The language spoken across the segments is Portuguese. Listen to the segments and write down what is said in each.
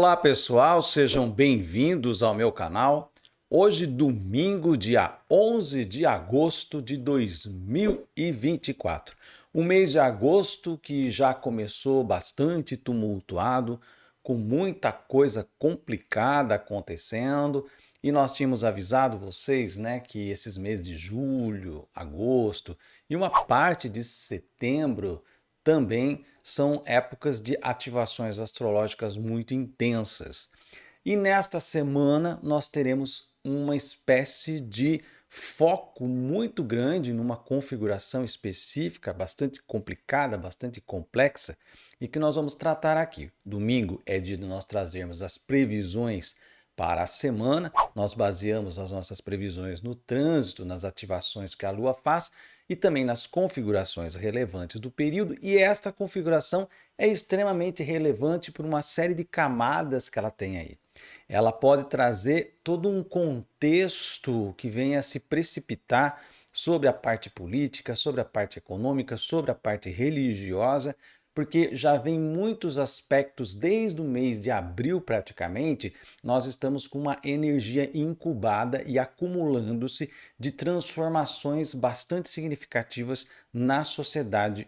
Olá pessoal, sejam bem-vindos ao meu canal. Hoje, domingo, dia 11 de agosto de 2024. O mês de agosto que já começou bastante tumultuado, com muita coisa complicada acontecendo. E nós tínhamos avisado vocês, né, que esses meses de julho, agosto e uma parte de setembro também são épocas de ativações astrológicas muito intensas. E nesta semana nós teremos uma espécie de foco muito grande numa configuração específica, bastante complicada, bastante complexa, e que nós vamos tratar aqui. Domingo é dia de nós trazermos as previsões para a semana. Nós baseamos as nossas previsões no trânsito, nas ativações que a Lua faz e também nas configurações relevantes do período. E esta configuração é extremamente relevante por uma série de camadas que ela tem aí. Ela pode trazer todo um contexto que venha a se precipitar sobre a parte política, sobre a parte econômica, sobre a parte religiosa, porque já vem muitos aspectos desde o mês de abril praticamente, nós estamos com uma energia incubada e acumulando-se de transformações bastante significativas na sociedade.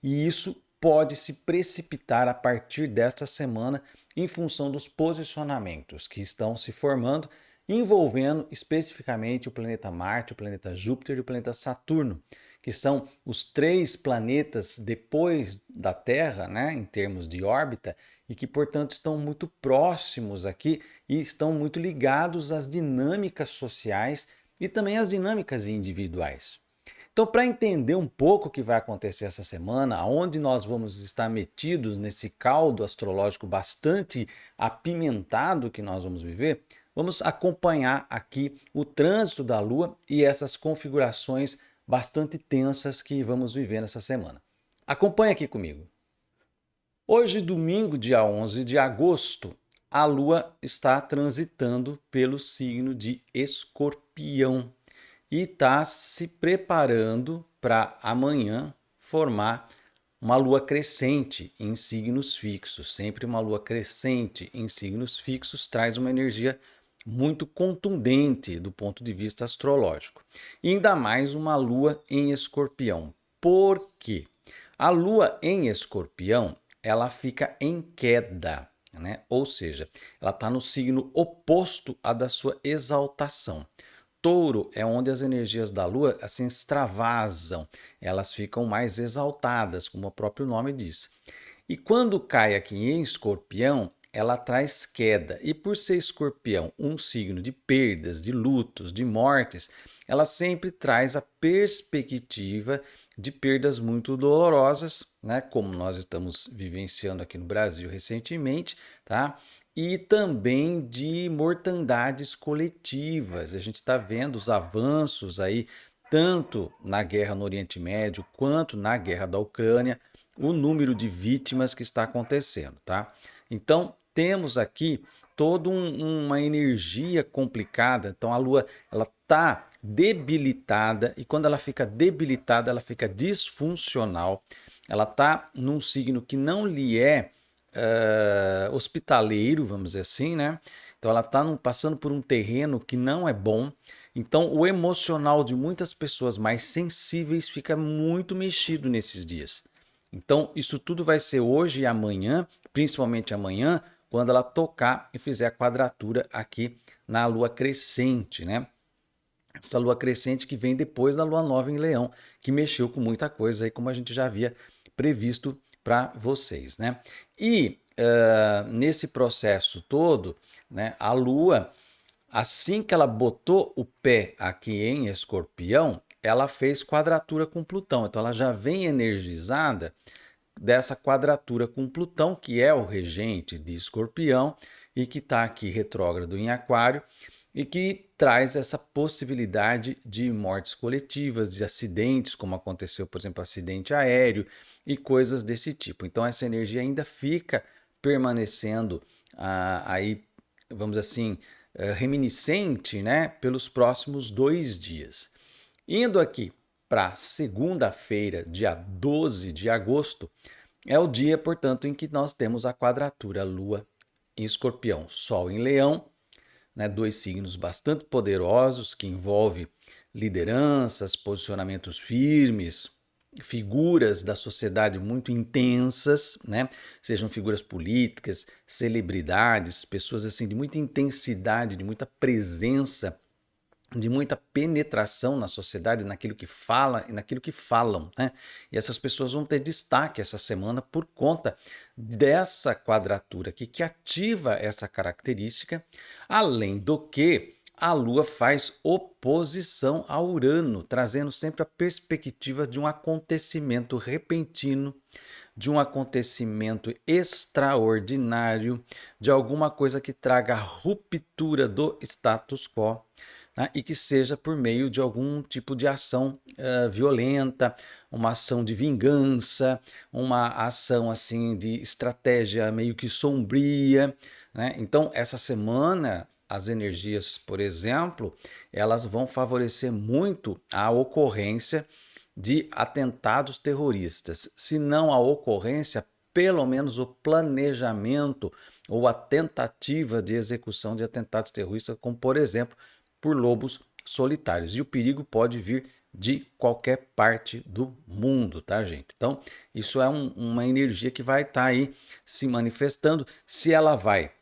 E isso pode se precipitar a partir desta semana em função dos posicionamentos que estão se formando, envolvendo especificamente o planeta Marte, o planeta Júpiter e o planeta Saturno, que são os três planetas depois da Terra, né, em termos de órbita, e que, portanto, estão muito próximos aqui e estão muito ligados às dinâmicas sociais e também às dinâmicas individuais. Então, para entender um pouco o que vai acontecer essa semana, aonde nós vamos estar metidos nesse caldo astrológico bastante apimentado que nós vamos viver, vamos acompanhar aqui o trânsito da Lua e essas configurações bastante tensas que vamos viver nessa semana. Acompanhe aqui comigo. Hoje, domingo, dia 11 de agosto, a Lua está transitando pelo signo de Escorpião e está se preparando para amanhã formar uma lua crescente em signos fixos. Sempre uma lua crescente em signos fixos traz uma energia muito contundente do ponto de vista astrológico. E ainda mais uma lua em Escorpião. Por quê? A lua em Escorpião, ela fica em queda, né? Ou seja, ela está no signo oposto à da sua exaltação. Touro é onde as energias da Lua assim extravasam, elas ficam mais exaltadas, como o próprio nome diz. E quando cai aqui em Escorpião, ela traz queda. E por ser Escorpião um signo de perdas, de lutos, de mortes, ela sempre traz a perspectiva de perdas muito dolorosas, né? Como nós estamos vivenciando aqui no Brasil recentemente, tá? E também de mortandades coletivas. A gente está vendo os avanços aí, tanto na guerra no Oriente Médio quanto na guerra da Ucrânia, o número de vítimas que está acontecendo, tá? Então, temos aqui toda uma energia complicada. Então, a Lua ela está debilitada e quando ela fica debilitada, ela fica disfuncional. Ela está num signo que não lhe é hospitaleiro, vamos dizer assim, né? Então ela está passando por um terreno que não é bom. Então o emocional de muitas pessoas mais sensíveis fica muito mexido nesses dias. Então isso tudo vai ser hoje e amanhã, principalmente amanhã, quando ela tocar e fizer a quadratura aqui na lua crescente, né? Essa lua crescente que vem depois da lua nova em Leão, que mexeu com muita coisa aí, como a gente já havia previsto para vocês, né? E nesse processo todo, né, a Lua, assim que ela botou o pé aqui em Escorpião, ela fez quadratura com Plutão. Então ela já vem energizada dessa quadratura com Plutão, que é o regente de Escorpião e que está aqui retrógrado em Aquário e que traz essa possibilidade de mortes coletivas, de acidentes, como aconteceu, por exemplo, acidente aéreo e coisas desse tipo. Então essa energia ainda fica permanecendo aí, vamos assim, reminiscente, né, pelos próximos 2 dias. Indo aqui para segunda-feira, dia 12 de agosto, é o dia, portanto, em que nós temos a quadratura Lua em Escorpião, Sol em Leão, né? Dois signos bastante poderosos que envolvem lideranças, posicionamentos firmes, figuras da sociedade muito intensas, né? Sejam figuras políticas, celebridades, pessoas assim de muita intensidade, de muita presença, de muita penetração na sociedade, naquilo que fala e naquilo que falam, né? E essas pessoas vão ter destaque essa semana por conta dessa quadratura aqui que ativa essa característica, além do que a Lua faz oposição a Urano, trazendo sempre a perspectiva de um acontecimento repentino, de um acontecimento extraordinário, de alguma coisa que traga a ruptura do status quo, né, e que seja por meio de algum tipo de ação violenta, uma ação de vingança, uma ação assim de estratégia meio que sombria, né? Então, essa semana, as energias, por exemplo, elas vão favorecer muito a ocorrência de atentados terroristas, se não a ocorrência, pelo menos o planejamento ou a tentativa de execução de atentados terroristas, como por exemplo por lobos solitários. E o perigo pode vir de qualquer parte do mundo, tá, gente? Então, isso é uma energia que vai estar aí se manifestando. Se ela vai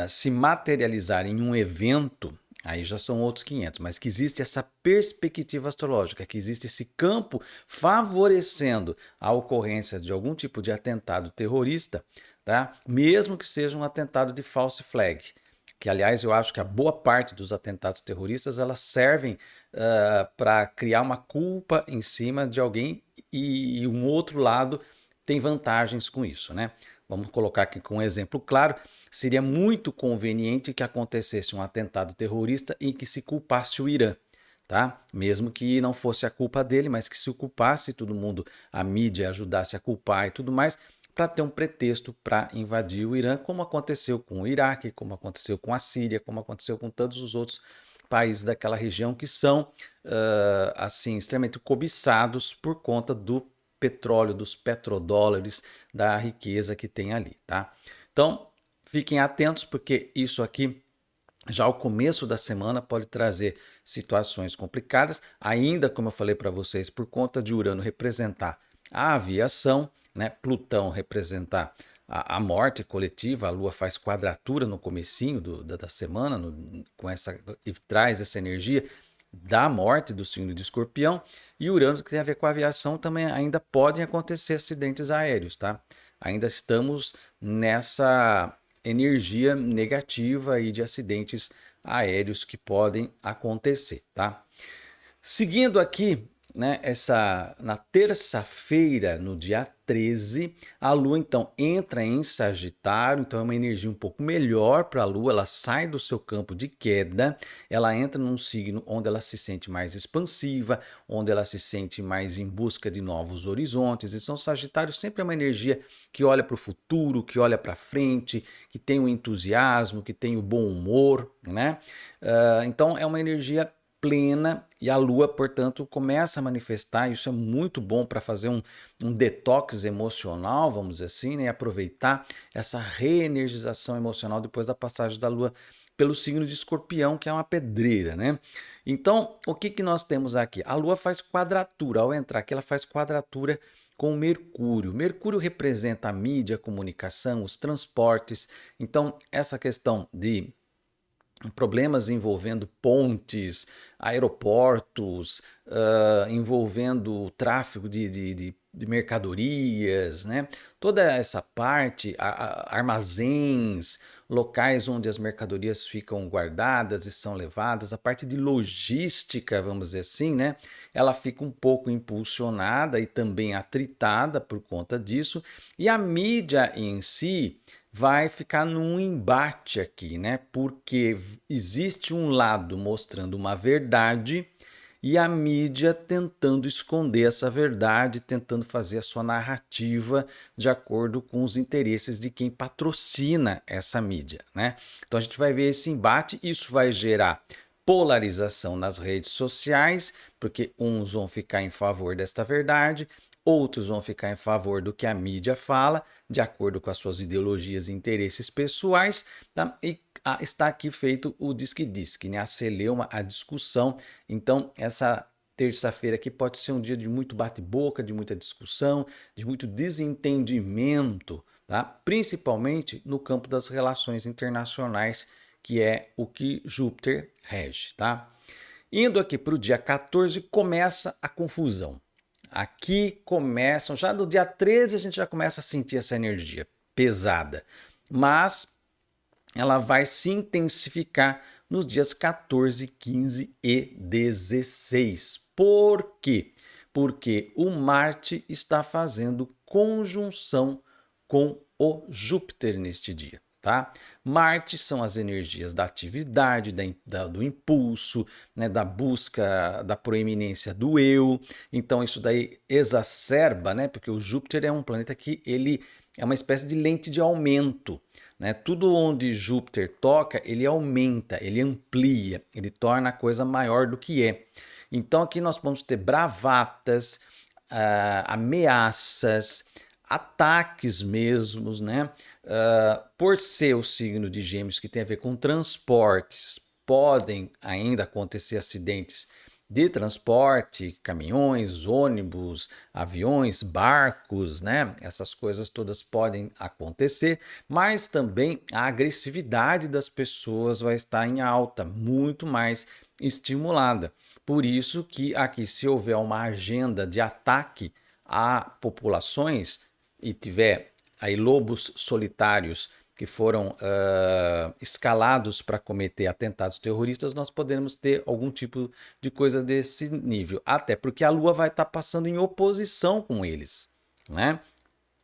se materializar em um evento, aí já são outros 500, mas que existe essa perspectiva astrológica, que existe esse campo favorecendo a ocorrência de algum tipo de atentado terrorista, tá? Mesmo que seja um atentado de false flag, que aliás eu acho que a boa parte dos atentados terroristas elas servem para criar uma culpa em cima de alguém e um outro lado tem vantagens com isso, né? Vamos colocar aqui com um exemplo claro, seria muito conveniente que acontecesse um atentado terrorista em que se culpasse o Irã, tá? Mesmo que não fosse a culpa dele, mas que se o culpasse, todo mundo, a mídia ajudasse a culpar e tudo mais, para ter um pretexto para invadir o Irã, como aconteceu com o Iraque, como aconteceu com a Síria, como aconteceu com todos os outros países daquela região que são assim extremamente cobiçados por conta do petróleo, dos petrodólares, da riqueza que tem ali, tá? Então, fiquem atentos porque isso aqui já o começo da semana pode trazer situações complicadas, ainda como eu falei para vocês, por conta de Urano representar a aviação, né? Plutão representar a morte coletiva, a Lua faz quadratura no comecinho da semana, com essa, e traz essa energia da morte do signo de Escorpião, e Urano, que tem a ver com a aviação, também ainda podem acontecer acidentes aéreos, tá? Ainda estamos nessa energia negativa aí de acidentes aéreos que podem acontecer, tá? Seguindo aqui, né, na terça-feira, no dia 13, a Lua então entra em Sagitário, então é uma energia um pouco melhor para a Lua, ela sai do seu campo de queda, ela entra num signo onde ela se sente mais expansiva, onde ela se sente mais em busca de novos horizontes. Então, Sagitário sempre é uma energia que olha para o futuro, que olha para frente, que tem o entusiasmo, que tem o bom humor, né? Então, é uma energia plena e a Lua, portanto, começa a manifestar. Isso é muito bom para fazer um detox emocional, vamos dizer assim, né? E aproveitar essa reenergização emocional depois da passagem da Lua pelo signo de Escorpião, que é uma pedreira, né? Então, o que nós temos aqui? A Lua faz quadratura, ao entrar aqui ela faz quadratura com Mercúrio. Mercúrio representa a mídia, a comunicação, os transportes. Então, essa questão de problemas envolvendo pontes, aeroportos, envolvendo o tráfego de mercadorias, né? Toda essa parte, armazéns, locais onde as mercadorias ficam guardadas e são levadas, a parte de logística, vamos dizer assim, né? Ela fica um pouco impulsionada e também atritada por conta disso, e a mídia em si vai ficar num embate aqui, né? Porque existe um lado mostrando uma verdade e a mídia tentando esconder essa verdade, tentando fazer a sua narrativa de acordo com os interesses de quem patrocina essa mídia, né? Então a gente vai ver esse embate, isso vai gerar polarização nas redes sociais, porque uns vão ficar em favor desta verdade, outros vão ficar em favor do que a mídia fala, de acordo com as suas ideologias e interesses pessoais, tá? E está aqui feito o disque-disque, né? A celeuma, a discussão. Então, essa terça-feira aqui pode ser um dia de muito bate-boca, de muita discussão, de muito desentendimento, tá? Principalmente no campo das relações internacionais, que é o que Júpiter rege, tá? Indo aqui para o dia 14, começa a confusão. Aqui começam, já no dia 13 a gente já começa a sentir essa energia pesada, mas ela vai se intensificar nos dias 14, 15 e 16. Por quê? Porque o Marte está fazendo conjunção com o Júpiter neste dia. Tá? Marte são as energias da atividade, do impulso, né, da busca da proeminência do eu. Então isso daí exacerba, né, porque o Júpiter é um planeta que ele é uma espécie de lente de aumento. Né? Tudo onde Júpiter toca, ele aumenta, ele amplia, ele torna a coisa maior do que é. Então aqui nós vamos ter bravatas, ameaças, ataques mesmos, né? Por ser o signo de Gêmeos que tem a ver com transportes, podem ainda acontecer acidentes de transporte, caminhões, ônibus, aviões, barcos, né? Essas coisas todas podem acontecer, mas também a agressividade das pessoas vai estar em alta, muito mais estimulada. Por isso que aqui, se houver uma agenda de ataque a populações e tiver aí lobos solitários que foram escalados para cometer atentados terroristas, nós podemos ter algum tipo de coisa desse nível. Até porque a Lua vai estar passando em oposição com eles, né?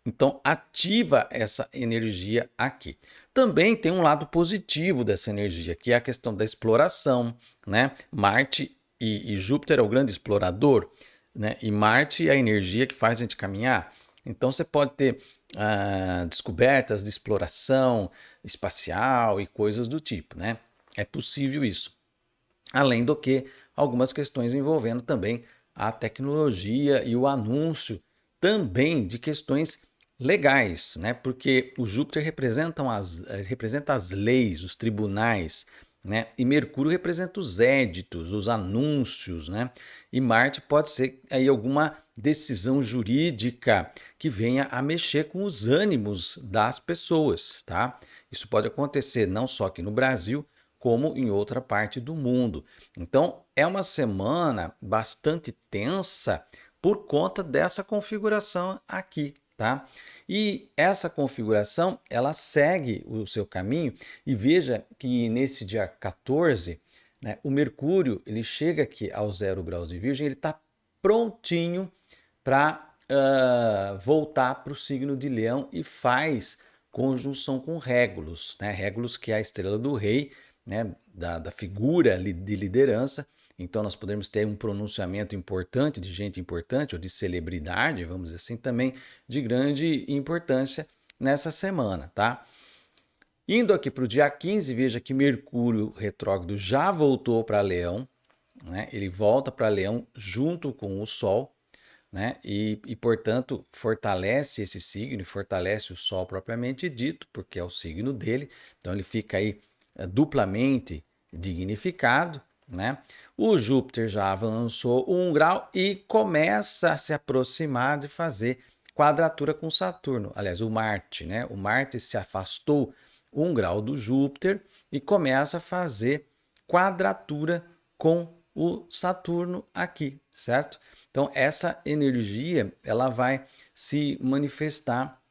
Então ativa essa energia aqui. Também tem um lado positivo dessa energia, que é a questão da exploração, né? Marte e Júpiter é o grande explorador, né? E Marte é a energia que faz a gente caminhar. Então você pode ter descobertas de exploração espacial e coisas do tipo, né? É possível isso. Além do que algumas questões envolvendo também a tecnologia e o anúncio também de questões legais, né? Porque o Júpiter representa as leis, os tribunais, né? E Mercúrio representa os éditos, os anúncios, né? E Marte pode ser aí alguma decisão jurídica que venha a mexer com os ânimos das pessoas, tá? Isso pode acontecer não só aqui no Brasil, como em outra parte do mundo. Então, é uma semana bastante tensa por conta dessa configuração aqui, tá? E essa configuração, ela segue o seu caminho e veja que nesse dia 14, né, o Mercúrio, ele chega aqui ao 0 graus de Virgem, ele está prontinho para voltar para o signo de Leão e faz conjunção com Régulos, né? Régulos que é a estrela do rei, né? da figura de liderança. Então nós podemos ter um pronunciamento importante de gente importante ou de celebridade, vamos dizer assim, também de grande importância nessa semana, tá? Indo aqui para o dia 15, veja que Mercúrio retrógrado já voltou para Leão, né? Ele volta para Leão junto com o Sol, né? Portanto, fortalece esse signo, fortalece o Sol propriamente dito, porque é o signo dele, então ele fica aí duplamente dignificado, né? O Júpiter já avançou 1 grau e começa a se aproximar de fazer quadratura com Saturno. Aliás, o Marte, né? O Marte se afastou 1 grau do Júpiter e começa a fazer quadratura com o Saturno aqui, certo? Então essa energia ela vai se manifestar,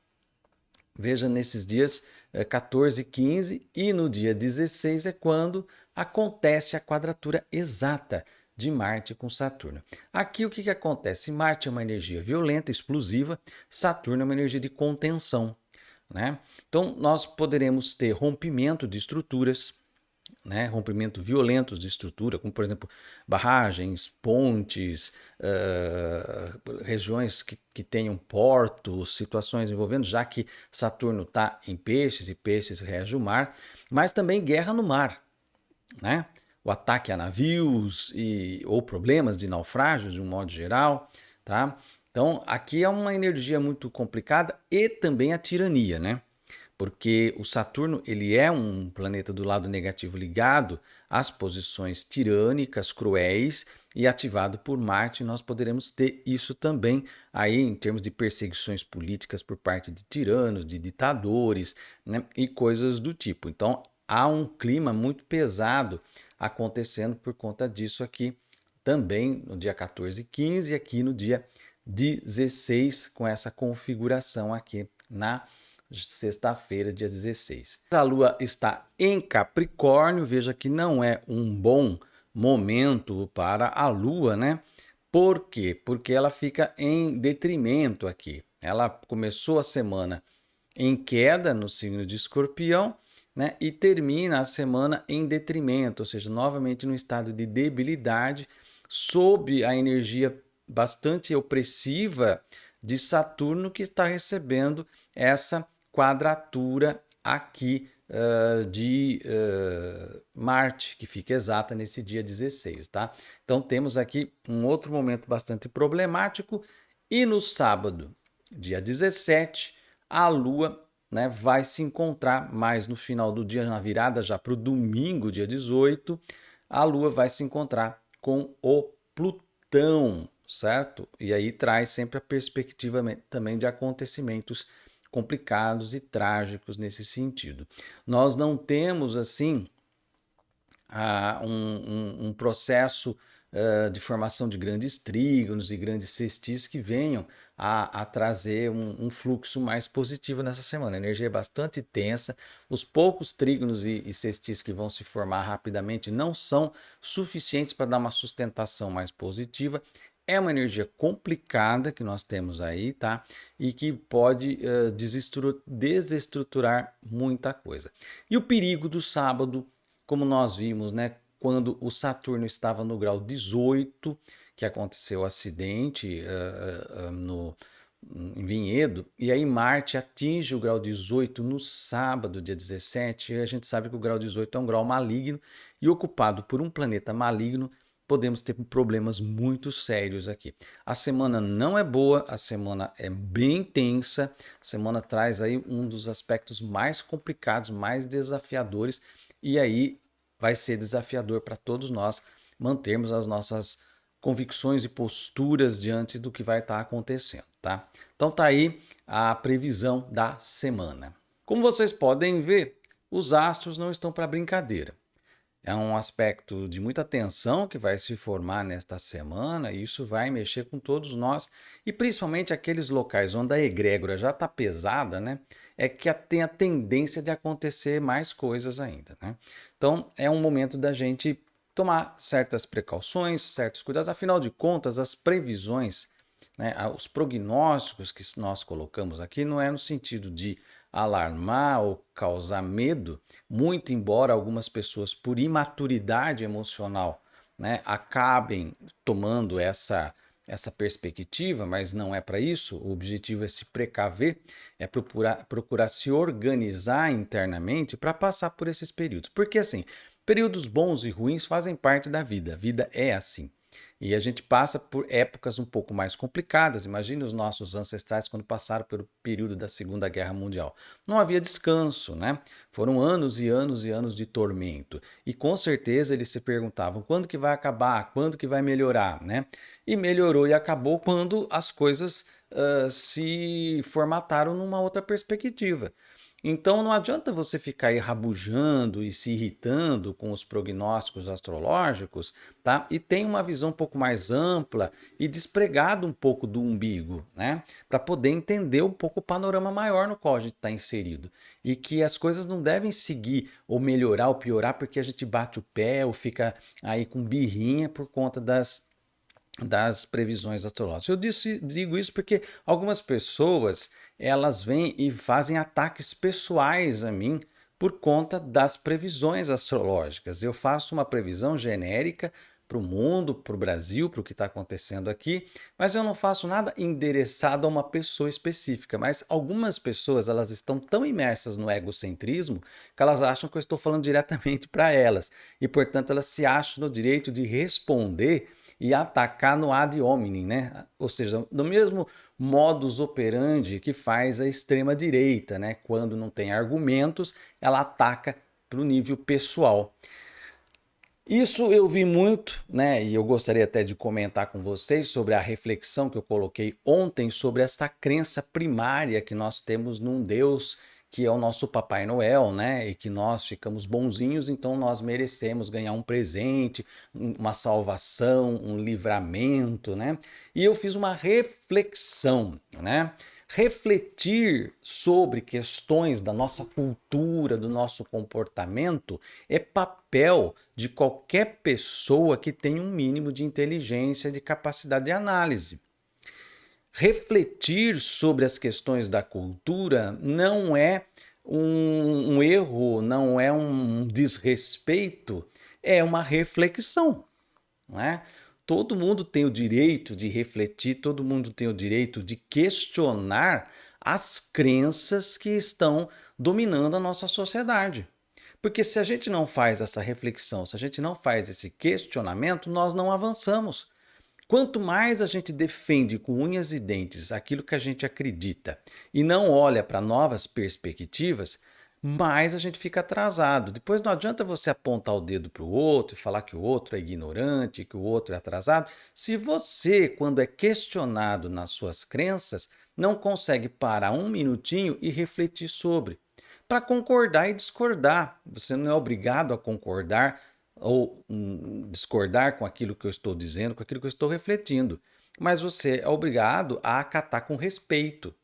veja, nesses dias 14 e 15 e no dia 16 é quando acontece a quadratura exata de Marte com Saturno. Aqui o que acontece? Marte é uma energia violenta, explosiva, Saturno é uma energia de contenção, né? Então nós poderemos ter rompimento de estruturas, né, rompimento violento de estrutura, como por exemplo barragens, pontes, regiões que tenham portos, situações envolvendo, já que Saturno está em peixes e peixes rege o mar, mas também guerra no mar, né? O ataque a navios ou problemas de naufrágios de um modo geral, tá? Então, aqui é uma energia muito complicada e também a tirania, né? Porque o Saturno ele é um planeta do lado negativo ligado às posições tirânicas, cruéis e ativado por Marte, nós poderemos ter isso também aí em termos de perseguições políticas por parte de tiranos, de ditadores, né, e coisas do tipo. Então há um clima muito pesado acontecendo por conta disso aqui também no dia 14 e 15 e aqui no dia 16 com essa configuração aqui na sexta-feira, dia 16. A Lua está em Capricórnio, veja que não é um bom momento para a Lua, né? Por quê? Porque ela fica em detrimento aqui. Ela começou a semana em queda no signo de Escorpião, né? E termina a semana em detrimento, ou seja, novamente no estado de debilidade, sob a energia bastante opressiva de Saturno, que está recebendo essa quadratura aqui de Marte, que fica exata nesse dia 16, tá? Então temos aqui um outro momento bastante problemático e no sábado, dia 17, a Lua, né, vai se encontrar mais no final do dia, na virada já para o domingo, dia 18, a Lua vai se encontrar com o Plutão, certo? E aí traz sempre a perspectiva também de acontecimentos complicados e trágicos nesse sentido. Nós não temos, assim, um processo de formação de grandes trígonos e grandes sextis que venham a trazer um fluxo mais positivo nessa semana. A energia é bastante tensa, os poucos trígonos e sextis que vão se formar rapidamente não são suficientes para dar uma sustentação mais positiva. É uma energia complicada que nós temos aí, tá? E que pode desestruturar muita coisa. E o perigo do sábado, como nós vimos, né? Quando o Saturno estava no grau 18, que aconteceu o acidente em Vinhedo, e aí Marte atinge o grau 18 no sábado, dia 17, e a gente sabe que o grau 18 é um grau maligno, e ocupado por um planeta maligno, podemos ter problemas muito sérios aqui. A semana não é boa, a semana é bem tensa, a semana traz aí um dos aspectos mais complicados, mais desafiadores, e aí vai ser desafiador para todos nós mantermos as nossas convicções e posturas diante do que vai estar acontecendo, tá? Então tá aí a previsão da semana. Como vocês podem ver, os astros não estão para brincadeira. É um aspecto de muita tensão que vai se formar nesta semana e isso vai mexer com todos nós e principalmente aqueles locais onde a egrégora já está pesada, né? É que tem a tendência de acontecer mais coisas ainda, né? Então é um momento da gente tomar certas precauções, certos cuidados. Afinal de contas, as previsões, né, os prognósticos que nós colocamos aqui não é no sentido de alarmar ou causar medo, muito embora algumas pessoas, por imaturidade emocional, né, acabem tomando essa perspectiva, mas não é para isso. O objetivo é se precaver, é procurar se organizar internamente para passar por esses períodos. Porque assim, períodos bons e ruins fazem parte da vida. A vida é assim. E a gente passa por épocas um pouco mais complicadas. Imagine os nossos ancestrais quando passaram pelo período da Segunda Guerra Mundial. Não havia descanso, né? Foram anos e anos e anos de tormento. E com certeza eles se perguntavam quando que vai acabar, quando que vai melhorar, né? E melhorou e acabou quando as coisas se formataram numa outra perspectiva. Então não adianta você ficar aí rabujando e se irritando com os prognósticos astrológicos, tá? E tem uma visão um pouco mais ampla e despregado um pouco do umbigo, né? Para poder entender um pouco o panorama maior no qual a gente está inserido. E que as coisas não devem seguir ou melhorar ou piorar porque a gente bate o pé ou fica aí com birrinha por conta das previsões astrológicas. Digo isso porque algumas pessoas elas vêm e fazem ataques pessoais a mim por conta das previsões astrológicas. Eu faço uma previsão genérica para o mundo, para o Brasil, para o que está acontecendo aqui, mas eu não faço nada endereçado a uma pessoa específica. Mas algumas pessoas elas estão tão imersas no egocentrismo que elas acham que eu estou falando diretamente para elas e, portanto, elas se acham no direito de responder e atacar no ad hominem, né? Ou seja, no mesmo modus operandi que faz a extrema-direita, né? Quando não tem argumentos, ela ataca para o nível pessoal. Isso eu vi muito, né? E eu gostaria até de comentar com vocês sobre a reflexão que eu coloquei ontem sobre essa crença primária que nós temos num Deus que é o nosso Papai Noel, né? E que nós ficamos bonzinhos, então nós merecemos ganhar um presente, uma salvação, um livramento, né? E eu fiz uma reflexão, né? Refletir sobre questões da nossa cultura, do nosso comportamento, é papel de qualquer pessoa que tenha um mínimo de inteligência, de capacidade de análise. Refletir sobre as questões da cultura não é um erro, não é um desrespeito, é uma reflexão, não é? Todo mundo tem o direito de refletir, todo mundo tem o direito de questionar as crenças que estão dominando a nossa sociedade. Porque se a gente não faz essa reflexão, se a gente não faz esse questionamento, nós não avançamos. Quanto mais a gente defende com unhas e dentes aquilo que a gente acredita e não olha para novas perspectivas, mais a gente fica atrasado. Depois não adianta você apontar o dedo para o outro e falar que o outro é ignorante, que o outro é atrasado. Se você, quando é questionado nas suas crenças, não consegue parar um minutinho e refletir sobre. Para concordar e discordar. Você não é obrigado a concordar ou discordar com aquilo que eu estou dizendo, com aquilo que eu estou refletindo. Mas você é obrigado a acatar com respeito,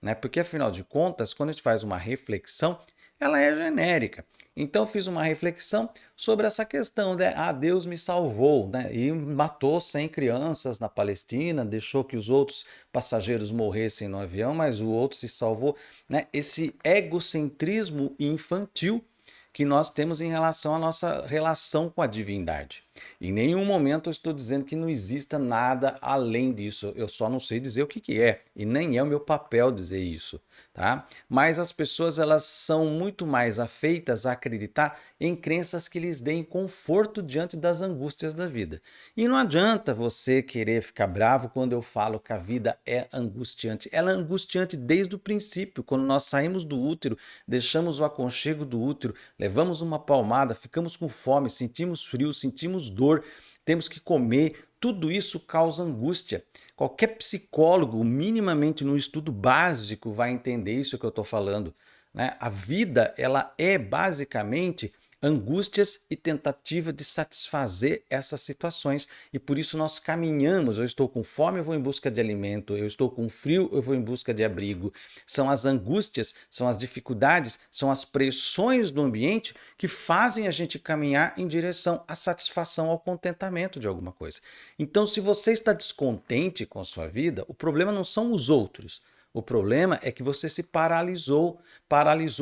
né? Porque afinal de contas, quando a gente faz uma reflexão, ela é genérica. Então eu fiz uma reflexão sobre essa questão de Deus me salvou, né? E matou 100 crianças na Palestina, deixou que os outros passageiros morressem no avião, mas o outro se salvou, né? Esse egocentrismo infantil que nós temos em relação à nossa relação com a divindade. Em nenhum momento eu estou dizendo que não exista nada além disso. Eu só não sei dizer o que é, e nem é o meu papel dizer isso, tá? Mas as pessoas, elas são muito mais afeitas a acreditar em crenças que lhes deem conforto diante das angústias da vida. E não adianta você querer ficar bravo quando eu falo que a vida é angustiante. Ela é angustiante desde o princípio, quando nós saímos do útero, deixamos o aconchego do útero, levamos uma palmada, ficamos com fome, sentimos frio, sentimos dor, temos que comer. Tudo isso causa angústia. Qualquer psicólogo, minimamente no estudo básico, vai entender isso que eu estou falando, né? A vida, ela é basicamente angústias e tentativa de satisfazer essas situações, e por isso nós caminhamos. Eu estou com fome, eu vou em busca de alimento. Eu estou com frio, eu vou em busca de abrigo. São as angústias, são as dificuldades, são as pressões do ambiente que fazem a gente caminhar em direção à satisfação, ao contentamento de alguma coisa. Então, se você está descontente com a sua vida, o problema não são os outros. O problema é que você se paralisou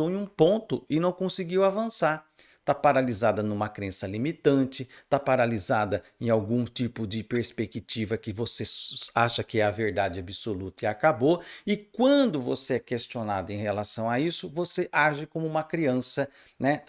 em um ponto e não conseguiu avançar. Está paralisada numa crença limitante, está paralisada em algum tipo de perspectiva que você acha que é a verdade absoluta e acabou. E quando você é questionado em relação a isso, você age como uma criança, né?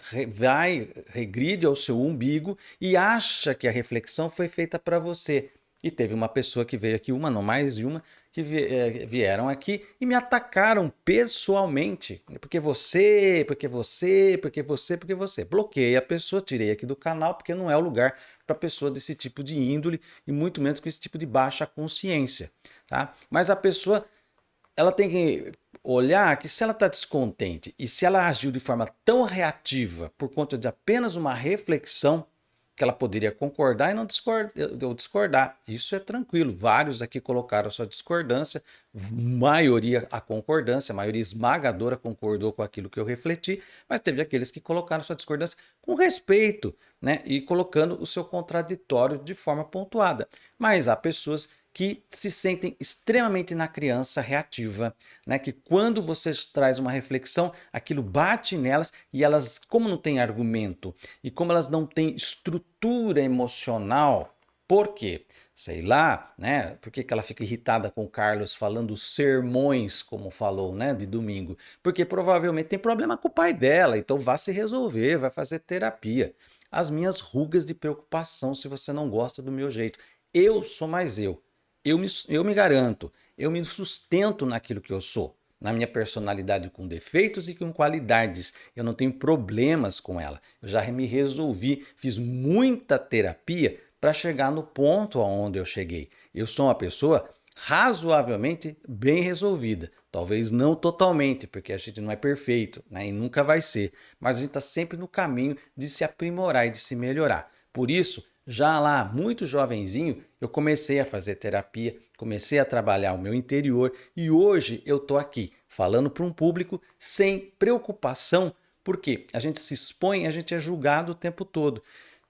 Regride ao seu umbigo e acha que a reflexão foi feita para você. E teve uma pessoa que veio aqui, uma, não mais de uma, que vieram aqui e me atacaram pessoalmente. Porque você, porque você, porque você, porque você. Bloqueei a pessoa, tirei aqui do canal, porque não é o lugar para pessoa desse tipo de índole e muito menos com esse tipo de baixa consciência, tá? Mas a pessoa, ela tem que olhar que se ela está descontente e se ela agiu de forma tão reativa por conta de apenas uma reflexão, que ela poderia concordar e não discordar. Isso é tranquilo. Vários aqui colocaram sua discordância, maioria a concordância, a maioria esmagadora concordou com aquilo que eu refleti, mas teve aqueles que colocaram sua discordância com respeito, né? E colocando o seu contraditório de forma pontuada. Mas há pessoas que se sentem extremamente na criança reativa, né? Que quando você traz uma reflexão, aquilo bate nelas e elas, como não têm argumento e como elas não têm estrutura emocional, por quê? Sei lá, né? Por que ela fica irritada com o Carlos falando sermões, como falou, né? De domingo. Porque provavelmente tem problema com o pai dela, então vá se resolver, vai fazer terapia. As minhas rugas de preocupação se você não gosta do meu jeito. eu sou mais eu. Eu me garanto, eu me sustento naquilo que eu sou, na minha personalidade com defeitos e com qualidades. Eu não tenho problemas com ela. Eu já me resolvi, fiz muita terapia para chegar no ponto aonde eu cheguei. Eu sou uma pessoa razoavelmente bem resolvida. Talvez não totalmente, porque a gente não é perfeito, né? E nunca vai ser. Mas a gente está sempre no caminho de se aprimorar e de se melhorar. Por isso, já lá, muito jovenzinho, eu comecei a fazer terapia, comecei a trabalhar o meu interior e hoje eu estou aqui falando para um público sem preocupação, porque a gente se expõe, a gente é julgado o tempo todo.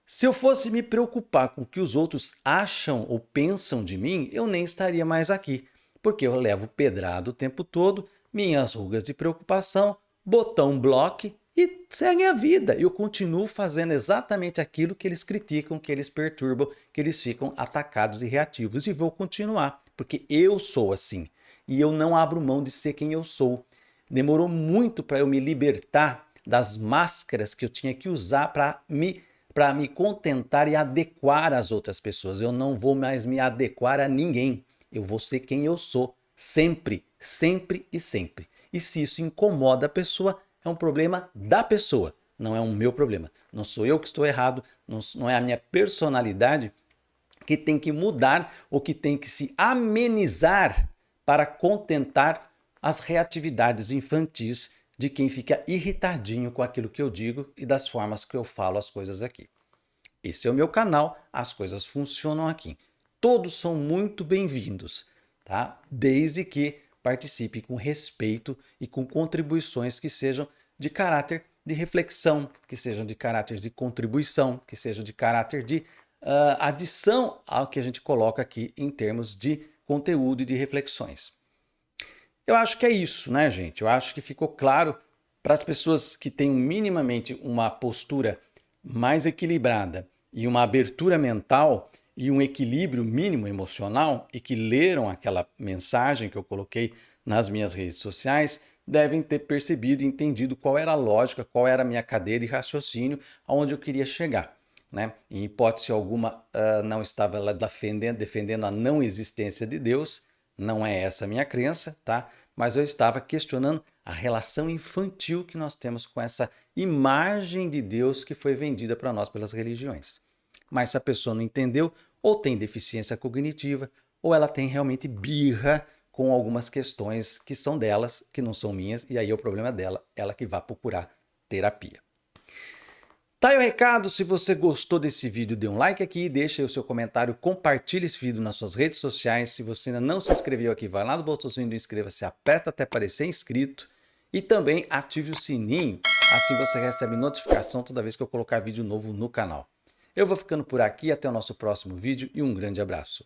Se eu fosse me preocupar com o que os outros acham ou pensam de mim, eu nem estaria mais aqui, porque eu levo pedrada o tempo todo, minhas rugas de preocupação, botão bloque e segue a vida. Eu continuo fazendo exatamente aquilo que eles criticam, que eles perturbam, que eles ficam atacados e reativos. E vou continuar, porque eu sou assim. E eu não abro mão de ser quem eu sou. Demorou muito para eu me libertar das máscaras que eu tinha que usar para me contentar e adequar às outras pessoas. Eu não vou mais me adequar a ninguém. Eu vou ser quem eu sou, sempre, sempre e sempre. E se isso incomoda a pessoa, é um problema da pessoa, não é um meu problema. Não sou eu que estou errado, não é a minha personalidade que tem que mudar ou que tem que se amenizar para contentar as reatividades infantis de quem fica irritadinho com aquilo que eu digo e das formas que eu falo as coisas aqui. Esse é o meu canal, as coisas funcionam aqui. Todos são muito bem-vindos, tá? Desde que participe com respeito e com contribuições que sejam de caráter de reflexão, que sejam de caráter de contribuição, que sejam de caráter de adição ao que a gente coloca aqui em termos de conteúdo e de reflexões. Eu acho que é isso, né, gente? Eu acho que ficou claro para as pessoas que têm minimamente uma postura mais equilibrada e uma abertura mental e um equilíbrio mínimo emocional e que leram aquela mensagem que eu coloquei nas minhas redes sociais, devem ter percebido e entendido qual era a lógica, qual era a minha cadeia de raciocínio, aonde eu queria chegar. Né? Em hipótese alguma, não estava lá defendendo a não existência de Deus, não é essa a minha crença, tá? Mas eu estava questionando a relação infantil que nós temos com essa imagem de Deus que foi vendida para nós pelas religiões. Mas se a pessoa não entendeu, ou tem deficiência cognitiva, ou ela tem realmente birra com algumas questões que são delas, que não são minhas, e aí é o problema dela, ela que vai procurar terapia. Tá aí o recado, se você gostou desse vídeo, dê um like aqui, deixa aí o seu comentário, compartilhe esse vídeo nas suas redes sociais. Se você ainda não se inscreveu aqui, vai lá no botãozinho do inscreva-se, aperta até aparecer inscrito e também ative o sininho, assim você recebe notificação toda vez que eu colocar vídeo novo no canal. Eu vou ficando por aqui, até o nosso próximo vídeo e um grande abraço.